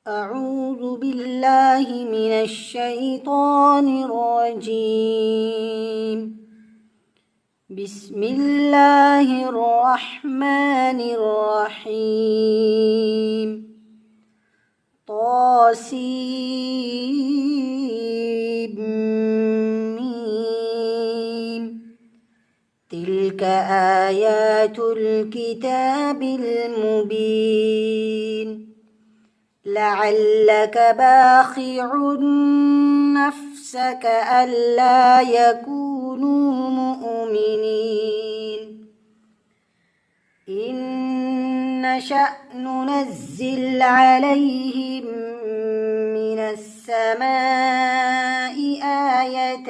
أعوذ بالله من الشيطان الرجيم. بسم الله الرحمن الرحيم. طاسيم. تلك آيات الكتاب المبين. لعلك باخع نفسك ألا يكونوا مؤمنين. إن نشأ ننزل عليهم من السماء آية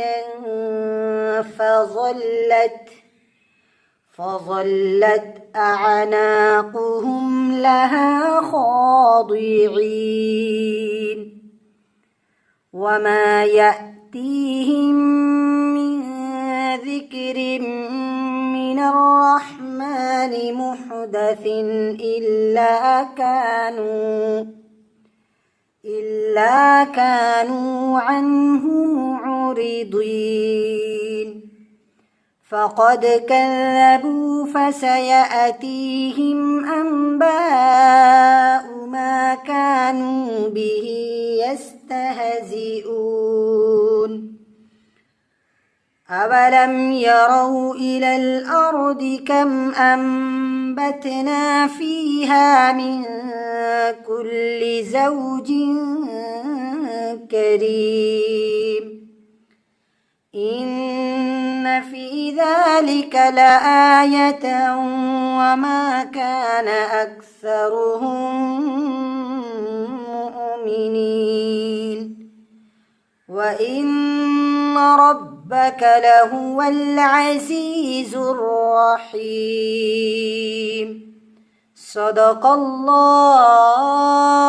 فظلت أعناقهم لها خاضعين. وما يأتيهم من ذكر من الرحمن محدث إلا كانوا عنه معرضين. فقد كذبوا فسيأتيهم أنباء ما كانوا به يستهزئون. أولم يروا إلى الأرض كم أنبتنا فيها من كل زوج كريم. إن في ذلك لآية وما كان أكثرهم مؤمنين. وإن ربك لهو العزيز الرحيم. صدق الله